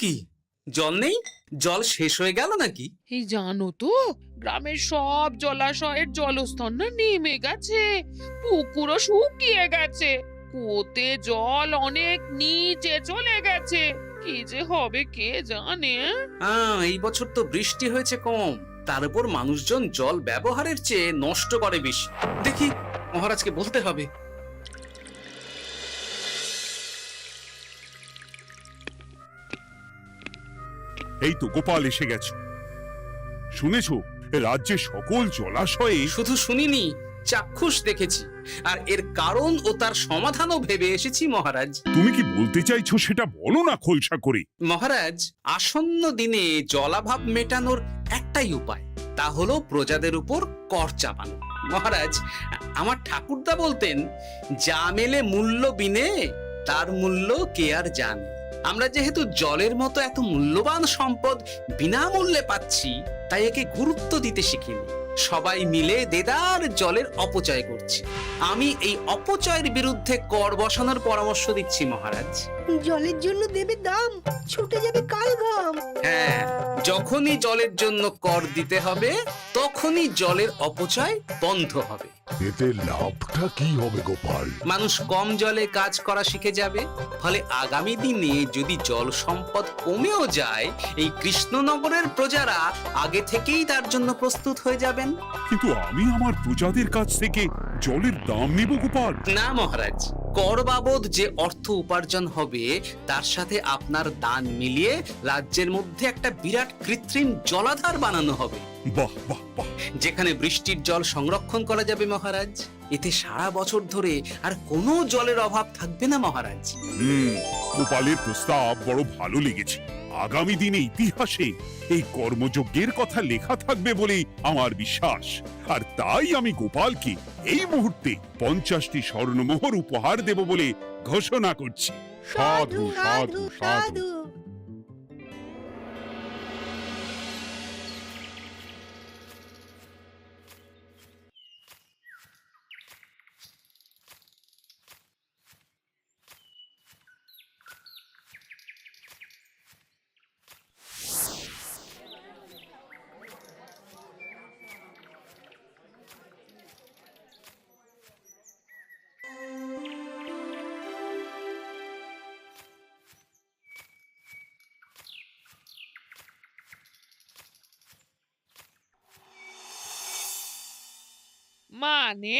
কি জল নেই? জল শেষ হয়ে গেল নাকি? এই জানো তো, গ্রামের সব জলাশয়ের জলস্তর না নেমে গেছে, পুকুরও শুকিয়ে গেছে, কুয়োতে জল অনেক নিচে চলে গেছে। কি যে হবে কে জানে। এই বছর তো বৃষ্টি হয়েছে কম, তার উপর মানুষজন জল ব্যবহারের চেয়ে নষ্ট করে বেশি। দেখি মহারাজকে বলতে হবে। এই তো গোপাল এসে গেছো। শুনেছো রাজ্যে সকল জলাশয়ে শুধু শুনিনি, চাক্ষুষ দেখেছি, আর এর কারণ ও তার সমাধানও ভেবে এসেছি মহারাজ। তুমি কি বলতে চাইছো সেটা বলো না খোলসা করে। মহারাজ, আসন্ন দিনে জলাভাব মেটানোর একটাই উপায়, তা হলো প্রজাদের উপর কর চাপানো। মহারাজ, আমার ঠাকুরদা বলতেন, যা মেলে মূল্য বিনে তার মূল্য কে আর জানে। আমরা যেহেতু জলের মতো এত মূল্যবান সম্পদ বিনামূল্যে পাচ্ছি, তাই একে গুরুত্ব দিতে শিখিনি। সবাই মিলে দেদার জলের অপচয় করছি। আমি এই অপচয়ের বিরুদ্ধে কর বসানোর পরামর্শ দিচ্ছি মহারাজ। জলের জন্য দেবে দাম, ছুটে যাবে কাল ঘাম। হ্যাঁ, যখনই জলের জন্য কর দিতে হবে, তখনই জলের অপচয় বন্ধ হবে। এতে লাভটা কি হবে গোপাল? মানুষ কম জলে কাজ করা শিখে যাবে, ফলে আগামী দিনে যদি জল সম্পদ কমেও যায়, এই কৃষ্ণনগরের প্রজারা আগে থেকেই তার জন্য প্রস্তুত হয়ে যাবেন। কিন্তু আমি আমার প্রজাদের কাছ থেকে জলের দাম নেব গোপাল? না মহারাজ, কর বাবদ যে অর্থ উপার্জন হবে তার সাথে আপনার দান মিলিয়ে রাজ্যের মধ্যে একটা বিরাট কৃত্রিম জলাধার বানানো হবে। বাহ বাহ বাহ! যেখানে বৃষ্টির জল সংরক্ষণ করা যাবে মহারাজ। এতে সারা বছর ধরে আর কোনো জলের অভাব থাকবে না মহারাজ। গোপালের প্রস্তাব বড় ভালো লেগেছে। আগামী দিনে ইতিহাসে এই কর্মযজ্ঞের কথা লেখা থাকবে বলেই আমার বিশ্বাস। আর তাই আমি গোপালকে এই মুহূর্তে 50টি স্বর্ণমোহর উপহার দেব বলে ঘোষণা করছি। সাধু সাধু সাধু। মানে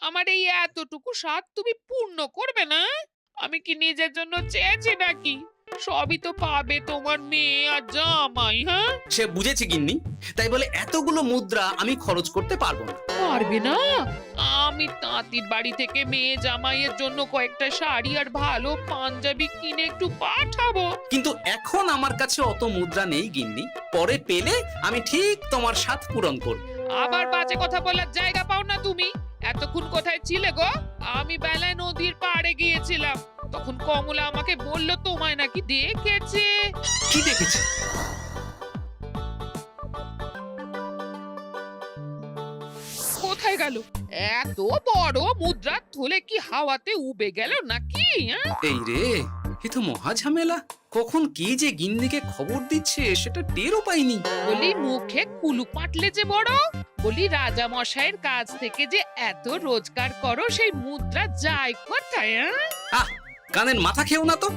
আমার এই এতটুকু স্বাদ তুমি পূর্ণ করবে না? আমি কি নিজের জন্য চেয়েছি নাকি? সবই তো পাবে তোমার মেয়ে আর জামাই। হ্যাঁ, সে বুঝেছি গিন্নি, তাই বলে এতগুলো মুদ্রা আমি খরচ করতে পারবো না। পারবে না? আমি তাঁতির বাড়ি থেকে মেয়ে জামাইয়ের জন্য কয়েকটা শাড়ি আর ভালো পাঞ্জাবি কিনে একটু পাঠাবো। কিন্তু এখন আমার কাছে অত মুদ্রা নেই গিন্নি, পরে পেলে আমি ঠিক তোমার স্বাদ পূরণ করব। আবার বাজে কথা বলার জায়গা পাও না তুমি। এতক্ষণ কোথায় ছিলে গো? আমি বেলায় নদীর পাড়ে গিয়েছিলাম, তখন কমলা আমাকে বলল তোমায় নাকি দেখেছে। কি দেখেছি? কোথায় গেল? এত বড় মুদ্রা থলে কি হাওয়াতে উবে গেল নাকি? এই রে, এ তো মহা ঝামেলা। কখন কি যে গিন্নিকে খবর দিচ্ছে সেটা টেরও পাইনি। বলি মুখে কুলু পাটলে যে বড়, বলি রাজা মশাইয়ের কাছ থেকে যে এত রোজগার করো, সেই মুদ্রা যায় কোথায়? আহ, কানের মাথা খেও না তো।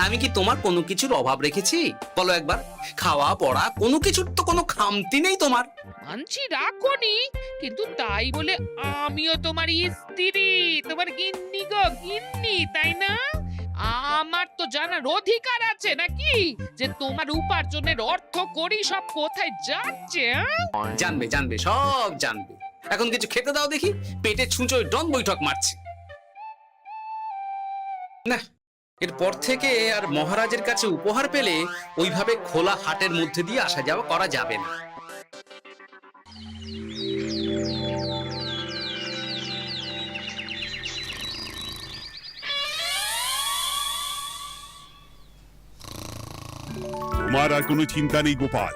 আমি কি তোমার কোনো কিছুর অভাব রেখেছি? বলো একবার। খাওয়া পড়া কোনো কিছুর তো কোনো খামতি নেই তোমার। মানছি রাখোনি, কিন্তু তাই বলে আমিও তোমার স্ত্রী, তোমার গিন্নি গো, গিন্নি, তাই না? আমার তো জানার অধিকার আছে নাকি যে তোমার উপার্জনের অর্থ করি সব কোথায় যাচ্ছে? জানবে জানবে, সব জানবে। এখন কিছু খেতে দাও দেখি, পেটে ছুঁচোয় ডন বৈঠক মারছে। না, এরপর থেকে আর মহারাজের কাছে উপহার পেলে ওইভাবে খোলা হাটের মধ্যে দিয়ে আসা যাওয়া করা যাবে না। তোমার আর কোনো চিন্তা নেই গোপাল।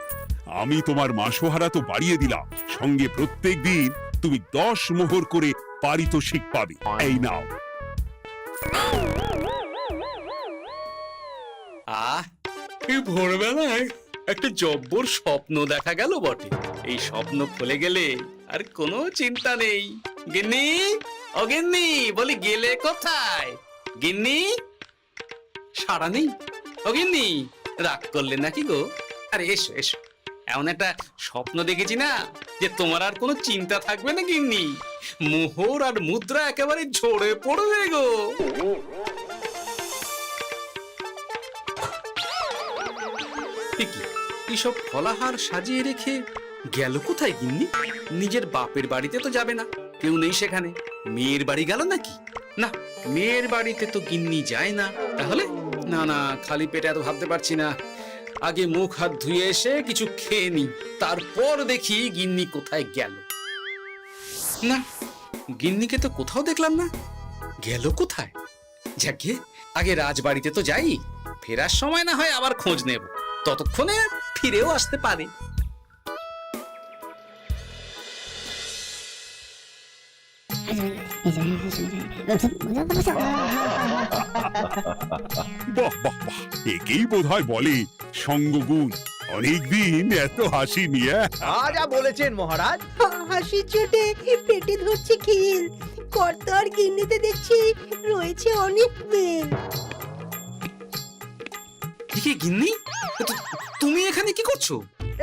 আমি তোমার মাসোহারা তো বাড়িয়ে দিলাম, সঙ্গে প্রত্যেক দিন তুমি 10 মোহর করে পারিতোষিক পাবে। এই নাও। এই ভোরবেলায় একটা জব্বর স্বপ্ন দেখা গেল বটে। এই স্বপ্ন খুলে গেলে আর কোনো চিন্তা নেই। গিন্নি, ও গিন্নি, বলি গেলে কোথায়? গিন্নি, সাড়া নেই। ও গিন্নি, রাগ করলে নাকি গো? আরে এসো এসো, এমন একটা স্বপ্ন দেখেছি না যে তোমার আর কোনো চিন্তা থাকবে না গিন্নি। মোহর আর মুদ্রা একেবারে ঝরে পড়বে গো। এইসব ফলাহার সাজিয়ে রেখে গেল কোথায় গিন্নি? নিজের বাপের বাড়িতে তো যাবে না, কেউ নেই সেখানে। মেয়ের বাড়ি গেল নাকি? না, মেয়ের বাড়িতে তো গিন্নি যায় না। তাহলে না না, খালি পেটে এত ভাবতে পারছি না। আগে মুখ হাত ধুয়ে এসে কিছু খেয়ে নি, তারপর দেখি গিন্নি কোথায় গেল। না, গিন্নিকে তো কোথাও দেখলাম না। গেল কোথায়? যাকে আগে রাজবাড়িতে তো যাই, ফেরার সময় না হয় আবার খোঁজ নেব, ততক্ষণে ফিরেও আসতে পারে। বাহ বাহ বাহ, একেই বোধহয় বলে সঙ্গগুণ। অনেকদিন এত হাসি নিয়ে। যা বলেছেন মহারাজ। হাসির চোটে পেটে ধরছে খিল। কর্তা আর গিন্নিতে দেখছি রয়েছে অনেক মেল। কি গিন্নি, তুমি এখানে কি করছো?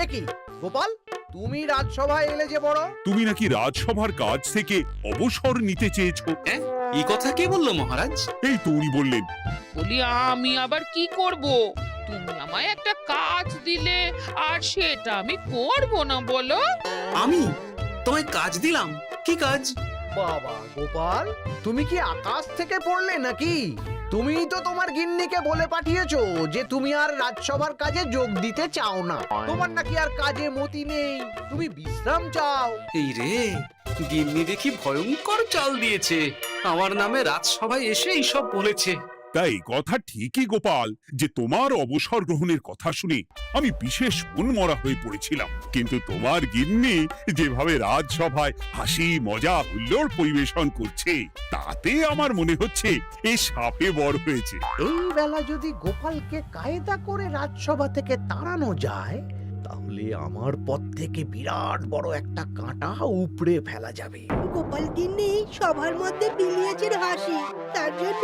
একই গোপাল, তুমি রাজসভায় এলে যে বড়। তুমি নাকি রাজসভার কাজ থেকে অবসর নিতে চেয়েছো? হ্যাঁ, এই কথা কে বললো মহারাজ? এই তো উনি বললেন। বলি আমি আবার কি করব? তুমি আমায় একটা কাজ দিলে আর সেটা আমি করব না বলো? আমি তোমায় কাজ দিলাম? কি কাজ? বাবা গোপাল, তুমি কি আকাশ থেকে পড়লে নাকি? তুমিই তো তোমার গিন্নিকে বলে পাঠিয়েছো যে তুমি আর রাজসভার কাজে যোগ দিতে চাও না। তোমার নাকি আর কাজে মতি নেই, তুমি বিশ্রাম চাও। এই রে, গিন্নি দেখি ভয়ঙ্কর চাল দিয়েছে। আমার নামে রাজসভায় এসে এইসব বলেছে। তাই কথা ঠিকই গোপাল, যে তোমার অবসর গ্রহণের কথা শুনে আমি বিশেষ মনমরা হয়ে পড়েছিলাম। কিন্তু তোমার গিন্নি যেভাবে রাজসভায় হাসি মজা হুল্লোড় পরিবেশন করছে, তাতে আমার মনে হচ্ছে এ সাপে বড় হয়েছে। এই বেলা যদি গোপালকে কায়দা করে রাজসভা থেকে তাড়ানো যায়, তাহলে আমার পথ থেকে বিরাট বড় একটা কাঁটা উপড়ে ফেলা যাবে। গোপাল গিন্নি সবার মধ্যে বিলিয়েছেন হাসি, তার জন্য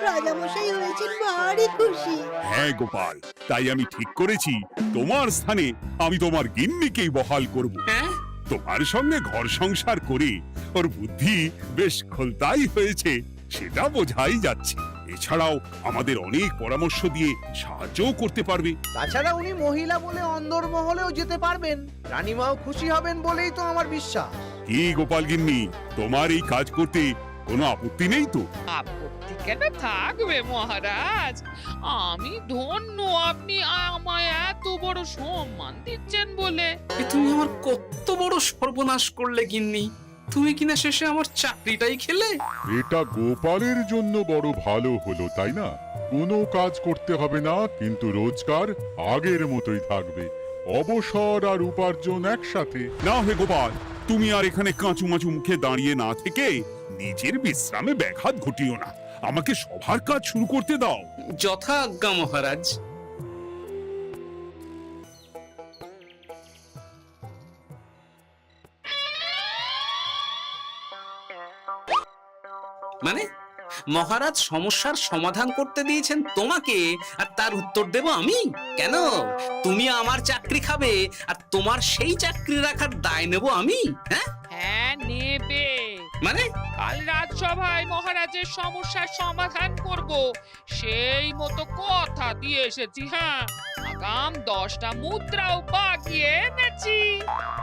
রাজামশাই হয়েছেন ভারী খুশি। হ্যাঁ গোপাল, তাই আমি ঠিক করেছি তোমার স্থানে আমি তোমার গিন্নিকেই বহাল করব। হ্যাঁ, তোমার সঙ্গে ঘর সংসার করে ওর বুদ্ধি বেশ খোলতাই হয়েছে, সেটা বোঝাই যাচ্ছে। এছাড়াও আমাদের অনেক পরামর্শ দিয়ে সাহায্যও করতে পারবে। তাছাড়া উনি মহিলা বলে অন্দরমহলেও যেতে পারবেন, রানীমাও খুশি হবেন বলেই তো আমার বিশ্বাস। কি গোপাল গিন্নি, তোমার এই কাজ করতে কোনো আপত্তি নেই তো? আপত্তি কেন থাকবে মহারাজ? আমি ধন্য আপনি আমায় এত বড় সম্মান দিচ্ছেন বলে। এ তুমি আমার কত বড় সর্বনাশ করলে গিন্নি। তুমি কিনা শেষে আমার চাকরিটাই খেলে। এটা গোপালের জন্য বড় ভালো হলো, তাই না? কোনো কাজ করতে হবে না, কিন্তু রোজগার আগের মতোই থাকবে। অবসর আর উপার্জন একসাথে। না হে গোপাল, তুমি আর এখানে কাঁচুমাচু মুখে দাঁড়িয়ে না থেকে নিজের বিশ্রামে ব্যাঘাত ঘটিও না। আমাকে সবার কাজ শুরু করতে দাও। যথা আজ্ঞা মহারাজ। মানে মহারাজ সমস্যার সমাধান করতে দিয়েছেন তোমাকে, আর তার উত্তর দেব আমি? কেন? তুমি আমার চাকরি খাবে আর তোমার সেই চাকরি রাখার দায় নেব আমি? হ্যাঁ হ্যাঁ, নেবে। মানে কাল রাজসভায় মহারাজের সমস্যার সমাধান করব, সেই মতো কথা দিয়ে এসেছি। হ্যাঁ, আগাম 10টা মুদ্রাও বাগিয়ে এনেছি।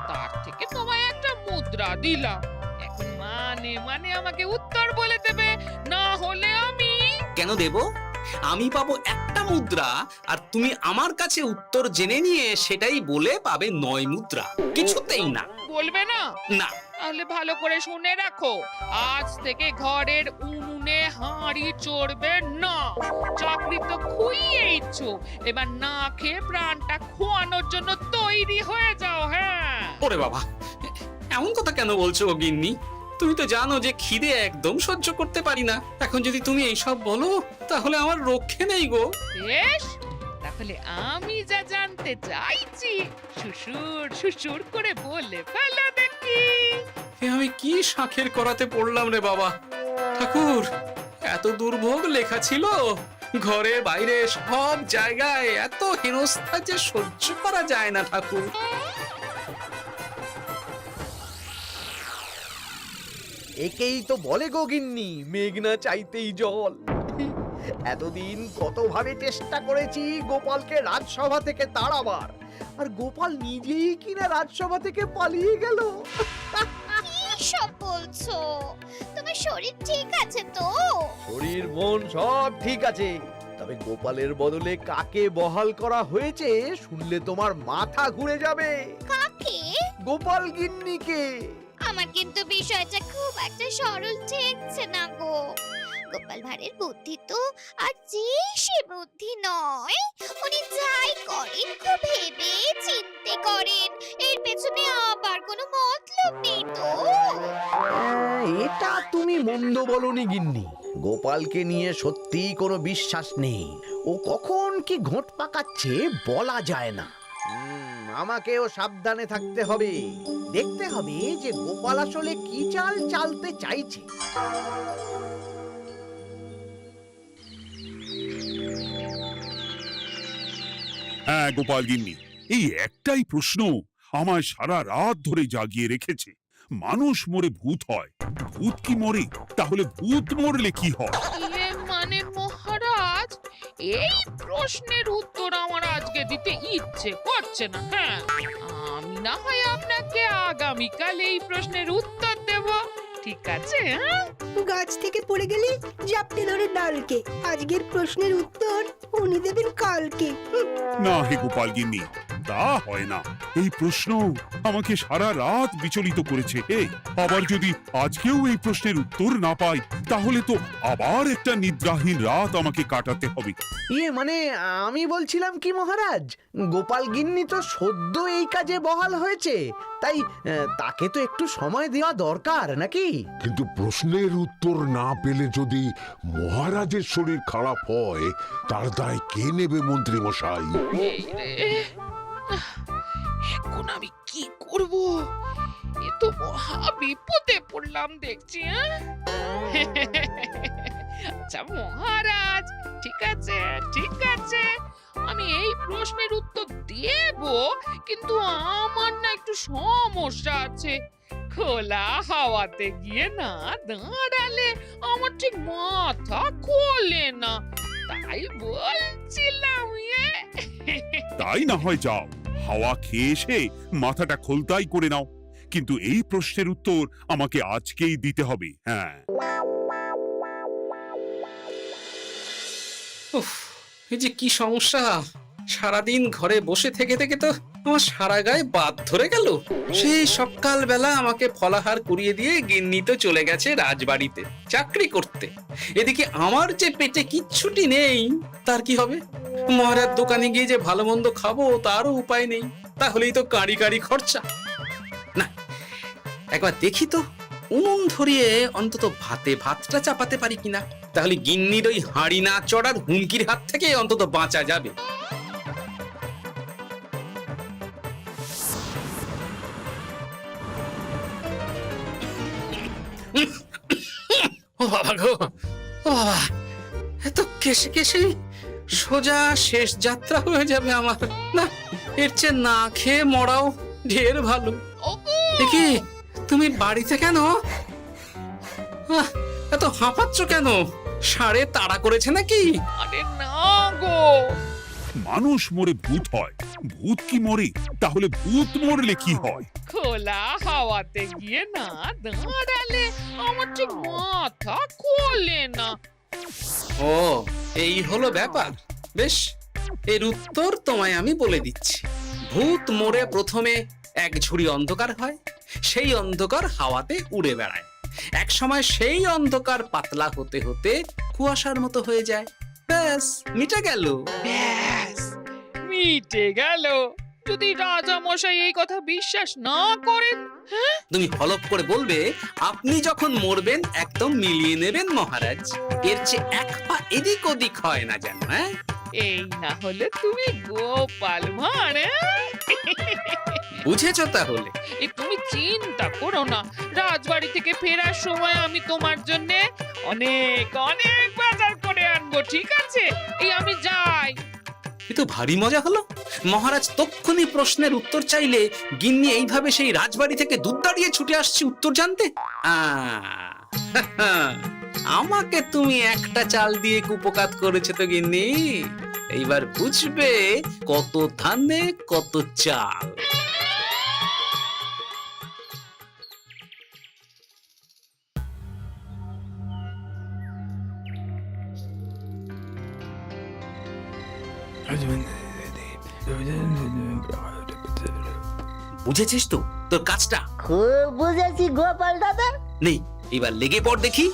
তার থেকে তোমায় একটা মুদ্রা দিলাম। এখন মানে মানে আমাকে উত্তর বলে দেবে, না হলে আমি কেন দেব? আমি পাবো একটা মুদ্রা, আর তুমি আমার কাছে উত্তর জেনে নিয়ে সেটাই বলে পাবে 9 মুদ্রা। কিছুতেই না। বলবে না? না। তাহলে ভালো করে শুনে রাখো, আজ থেকে ঘরের উনুনে হাঁড়ি চড়বে না। চাকরি তো খুইয়েইছো, এবার না খেয়ে প্রাণটা খোয়ানোর জন্য তৈরি হয়ে যাও। হ্যাঁ। ওরে বাবা, এমন কথা কেন বলছো গো গিন্নি? তুমি তো জানো যে খিদে একদম সহ্য করতে পারি না। এখন যদি তুমি এইসব বলো, তাহলে আমার রক্ষে নেই গো। বেশ, তা তাহলে আমি যা জানতে চাইছি সুসুর সুসুর করে বলে ফেলো দেখি। এ আমি কি শাঁখের করাতে পড়লাম রে বাবা! ঠাকুর, এত দুর্ভোগ লেখা ছিল, ঘরে বাইরে সব জায়গায় এত হেনস্থা যে সহ্য করা যায় না ঠাকুর। একেই তো বলে গো গিন্নি, মেঘ না চাইতেই জল। এতদিন কতভাবে চেষ্টা করেছি গোপালকে রাজসভা থেকে তাড়াবার, আর গোপাল নিজেই কিনা রাজসভা থেকে পালিয়ে গেল। সব বলছো? তোমার শরীর ঠিক আছে তো? শরীর মন সব ঠিক আছে, তবে গোপালের বদলে কাকে বহাল করা হয়েছে শুনলে তোমার মাথা ঘুরে যাবে। কাকে? গোপাল গিন্নিকে। আমার কিন্তু বিষয়টা খুব একটা সরল ঠেকছে না গো। গোপাল ভাঁড়ের বুদ্ধি তো আর যে সে বুদ্ধি নয়। উনি যাই করেন খুব ভেবে চিন্তে করেন, এর পেছনে আবার কোনো মতলব নেই তো। এটা তুমি মন্দ বলনি গিন্নি। গোপালকে নিয়ে সত্যি কোনো বিশ্বাস নেই। ও কখন কি ঘোট পাকাচ্ছে বলা যায় না। আমাকেও সাবধানে থাকতে হবে। দেখতে হবে যে গোপাল আসলে কি চাল চালতে চাইছে। হ্যাঁ গোপাল গিন্নি, এই একটাই প্রশ্ন আমায় সারা রাত ধরে জাগিয়ে রেখেছে। মানুষ মরে ভূত হয়, ভূত কি মরে? তাহলে ভূত মরলে কি হয়? ইয়ে মানে মহারাজ, এই প্রশ্নের উত্তর আমার আজকে দিতে ইচ্ছে করছে না। হ্যাঁ, আমি না হয় আপনাকে আগামীকাল এই প্রশ্নের উত্তর দেব, ঠিক আছে? হ্যাঁ, গাছ থেকে পড়ে গেলে জাপটে ধরে ডালকে। আজকের প্রশ্নের উত্তর উনি দেবেন কালকে। না হে গোপাল গিন্নি, তা হয় না। এই প্রশ্ন আমাকে সারা রাত বিচলিত করেছে। আবার যদি আজকেও এই প্রশ্নের উত্তর না পাই, তাহলে তো আবার একটা নিদ্রাহীন রাত আমাকে কাটাতে হবে। ইয়ে মানে আমি বলছিলাম কি মহারাজ, গোপাল গিন্নি তো সদ্য এই কাজে বহাল হয়েছে, তাই তাকে তো একটু সময় দেওয়া দরকার নাকি? কিন্তু প্রশ্নের উত্তর না পেলে যদি মহারাজের শরীর খারাপ হয়, তার দায় কে নেবে মন্ত্রী মশাই? এই রে, এখন আমি কি করব? এ তো মহা বিপদে পড়লাম দেখছি। আচ্ছা মহারাজ, ঠিক আছে ঠিক আছে, আমি এই প্রশ্নের উত্তর দেব, কিন্তু আমার না একটু সমস্যা আছে। খোলা হাওয়াতে গিয়ে না দাঁড়ালে আমার ঠিক মাথা খোলে না, তাই বলছিলাম। তাই না হয় যাও, হাওয়া খেয়ে এসে মাথাটা খোলতাই করে নাও, কিন্তু এই প্রশ্নের উত্তর আমাকে আজকেই দিতে হবে। হ্যাঁ, উফ, এই যে কি সমস্যা! সারাদিন ঘরে বসে থেকে থেকে তো আমার সারা গায়ে বাদ ধরে গেল। সেই সকালবেলা আমাকে ফলাহার কুড়িয়ে দিয়ে গিন্নি তো চলে গেছে রাজবাড়িতে চাকরি করতে। এদিকে আমার যে পেটে কিচ্ছুটি নেই, তার কি হবে? মহারাজ দোকানে গিয়ে যে ভালো মন্দ খাবো তারও উপায় নেই, তাহলেই তো কাঁড়ি কাঁড়ি খরচা। না, একবার দেখি তো উনুন ধরিয়ে অন্তত ভাতটা চাপাতে পারি কিনা, তাহলে গিন্নির ওই হাঁড়ি না চড়ার হুমকির হাত থেকে অন্তত বাঁচা যাবে। ও বাবা গো, ও বাবা, এত কেসে কেসে সোজা শেষ যাত্রা হয়ে যাবে আমার। না, এর চেয়ে না খেয়ে মরাও ঢের ভালো। দেখি তুমি বাড়িতে কেন? এত হাঁপাচ্ছ কেন? ষাঁড়ে তাড়া করেছে নাকি? আরে না গো, মানুষ মরে ভূত হয়, ভূত কি মরে? তাহলে ভূত মরলে কি হয়? খোলা হাওয়াতে গিয়ে না দাঁড়ালে আমার ঠিক মাথা খোলে না। ও, এই হলো ব্যাপার। বেশ, এর উত্তর তোমায় আমি বলে দিচ্ছি। ভূত মরে প্রথমে এক ঝুড়ি অন্ধকার হয়, সেই অন্ধকার হাওয়াতে উড়ে বেড়ায়। এক সময় সেই অন্ধকার পাতলা হতে হতে কুয়াশার মতো হয়ে যায়। ব্যাস, মিটে গেল। ব্যাস, মিটে গেল। যদি রাজা মশাই এই কথা বিশ্বাস না করেন, তুমি হলপ করে বলবে আপনি যখন মরবেন একদম মিলিয়ে নেবেন মহারাজ। এর চেয়ে এক পা এদিক ওদিক হয় না যেন। হ্যাঁ, এই না হলে তুমি গোপাল ভাঁড়, বুঝেছো তাহলে? এই তুমি চিন্তা করো না, রাজবাড়ি থেকে ফেরার সময় আমি তোমার জন্য অনেক অনেক বাজার করে আনবো, ঠিক আছে? এই আমি যাই। এ তো ভারী মজা হলো। মহারাজ তক্ষুনি প্রশ্নের উত্তর চাইলে গিন্নি এইভাবে সেই রাজবাড়ি থেকে দুধ দাঁড়িয়ে ছুটে আসছে উত্তর জানতে। আমাকে তুমি একটা চাল দিয়ে কুপকাত করেছো তো গিন্নি। এইবার বুঝবে কত ধানে কত চাল। বুঝেছিস তো তোর কাজটা? খুব বুঝেছি গোপাল দাদা। নেই, এবার লেগে পড় দেখি।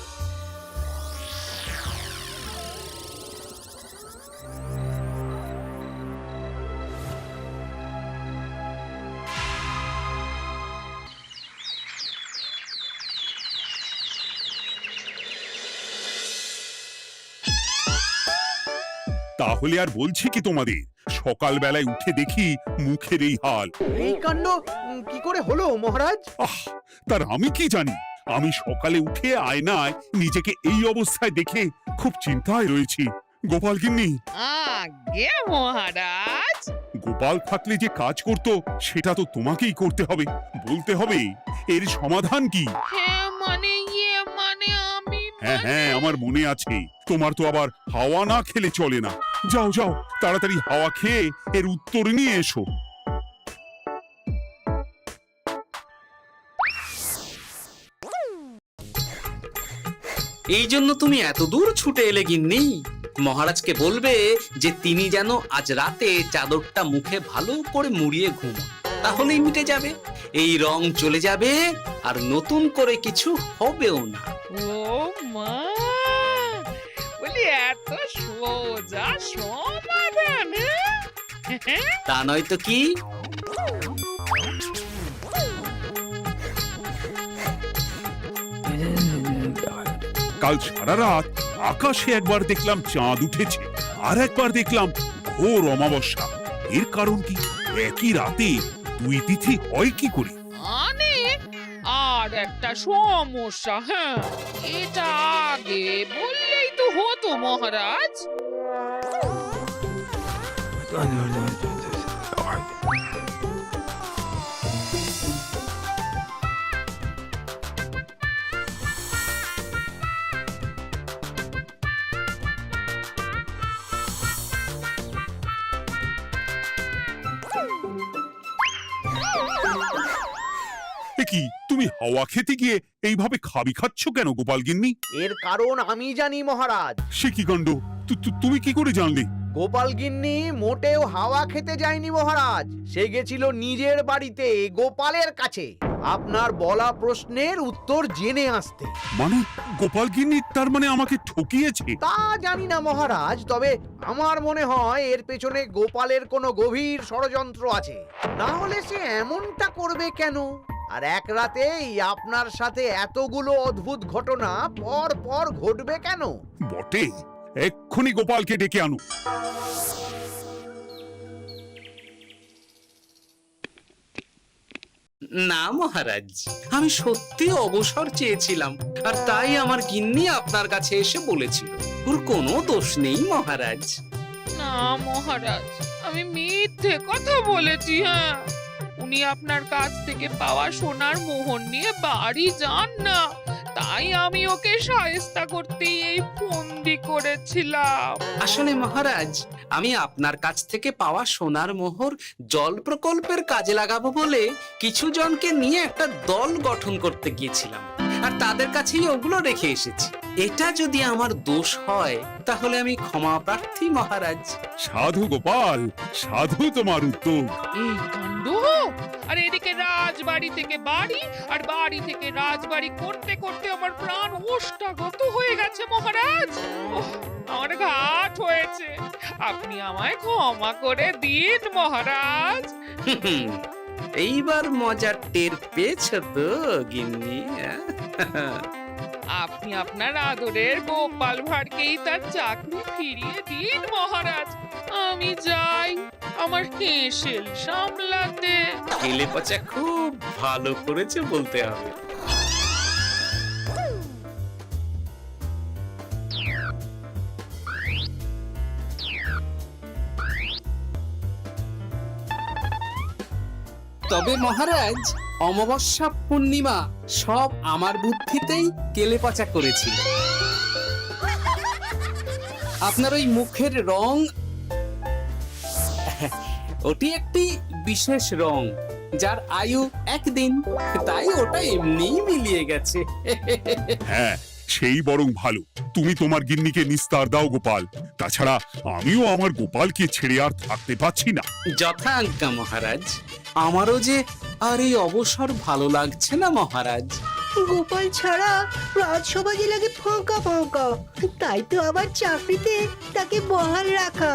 তাহলে আর বলছি কি তোমাদের, সকালবেলায় উঠে দেখি মুখের এই হাল। এই কাণ্ড কি করে হলো মহারাজ? আহ, তার আমি কি জানি। আমি সকালে উঠে আয়নায় নিজেকে এই অবস্থায় দেখে খুব চিন্তায় রয়েছি। গোপাল গিন্নি, আগে মহারাজ, গোপাল থাকলে যে কাজ করতো সেটা তো তোমাকেই করতে হবে, বলতে হবে এর সমাধান কি। হ্যাঁ মানে আমি হ্যাঁ হ্যাঁ, আমার মনে আছে। তোমার তো আবার হাওয়া না খেলে চলে না। যাও যাও, তাড়াতাড়ি হাওয়া খেয়ে এর উত্তর নিয়ে এসো। এই জন্য তুমি এত দূর ছুটে এলে গিন্নি? মহারাজকে বলবে যে তিনি যেন আজ রাতে চাদরটা মুখে ভালো করে মুড়িয়ে ঘুমোন, তাহলেই মিটে যাবে। এই রং চলে যাবে আর নতুন করে কিছু হবেও না। ও মা, বলি এত সোজা সমাধান? হ্যাঁ? তা নয় তো কি? কাল সারা রাত আকাশে একবার দেখলাম চাঁদ উঠেছে, আর একবার দেখলাম ঘোর অমাবস্যা। এর কারণ কি? একই রাতে দুই তিথি হয় কি করে? মানে আর একটা সমস্যা, হ্যাঁ, এটা আগে বললেই তো হতো মহারাজ। এ কি, তুমি হাওয়া খেতে গিয়ে এইভাবে খাবি খাচ্ছ কেন গোপাল গিন্নি? এর কারণ আমি জানি মহারাজ। সে কি কাণ্ড! তুমি কি করে জানলে? গোপাল গিন্নি মোটেও হাওয়া খেতে যায়নি মহারাজ, সে গেছিল নিজের বাড়িতে গোপালের কাছে আপনার বলা প্রশ্নের উত্তর জেনে আসতে। মানে গোপাল গিন্নি তার মানে আমাকে ঠকিয়েছে? তা জানি না মহারাজ, তবে আমার মনে হয় এর পেছনে গোপালের কোনো গভীর ষড়যন্ত্র আছে, না হলে সে এমনটা করবে কেন? আর এক রাতেই আপনার সাথে এতগুলো অদ্ভুত ঘটনা পর পর ঘটবে কেন? বটে, এক্ষুনি গোপালকে ডেকে আনো। না মহারাজ, আমি সত্যি অবসর চেয়েছিলাম, আর তাই আমার গিন্নি আপনার কাছে এসে বলেছিল। ওর কোনো দোষ নেই মহারাজ। না মহারাজ, আমি মিথ্যে কথা বলেছি। হ্যাঁ, উনি আপনার কাছ থেকে পাওয়া সোনার মোহর নিয়ে বাড়ি যান না, তাই আমি ওকে শায়েস্তা করতে এই ফন্দি করেছিলাম। আসলে মহারাজ, আমি আপনার কাছ থেকে পাওয়া সোনার মোহর জল প্রকল্পের কাজে লাগাবো বলে কিছু জনকে নিয়ে একটা দল গঠন করতে গিয়েছিলাম, আর তাদের কাছেই ওগুলো রেখে এসেছি। এটা যদি আমার দোষ হয় তাহলে আমি ক্ষমা প্রার্থী মহারাজ। সাধু গোপাল, সাধু তোমার উত্তর। এই কাণ্ড! আর এদিকে রাজবাড়ি থেকে বাড়ি, আর বাড়ি থেকে রাজবাড়ি করতে করতে আমার প্রাণ ওষ্ঠাগত হয়ে গেছে মহারাজ। ওহ, আমার ঘাট হয়েছে, আপনি আমায় ক্ষমা করে দিন মহারাজ। এইবার মজার টের পেয়েছ তো গিন্নি? আপনি আপনার আদরের গোপাল ভাঁড়কেই তার চাকরি ফিরিয়ে দিন মহারাজ। আমি যাই আমার হেসেল সামলাতে। কেলে পচা খুব ভালো করেছে বলতে হবে। তবে মহারাজ, অমাবস্যা পূর্ণিমা সব আমার বুদ্ধিতেই কেলেপচা করেছিল। আপনার ওই মুখের রং, ওটি একটি বিশেষ রং যার আয়ু একদিন, তাই ওটা এমনিই মিলিয়ে গেছে। হ্যাঁ, সেই বরং ভালো। তুমি তোমার গিন্নিকে নিস্তার দাও গোপাল। তাছাড়া আমিও আমার গোপালকে ছেড়ে আর থাকতে পারছি না। যথা আজ্ঞা মহারাজ। আমারও যে আর এই অবসর ভালো লাগছে না মহারাজ। গোপাল ছাড়া রাজসভা যে লাগে ফাঁকা ফাঁকা, তাই তো আবার চাকরিতে তাকে বহাল রাখা।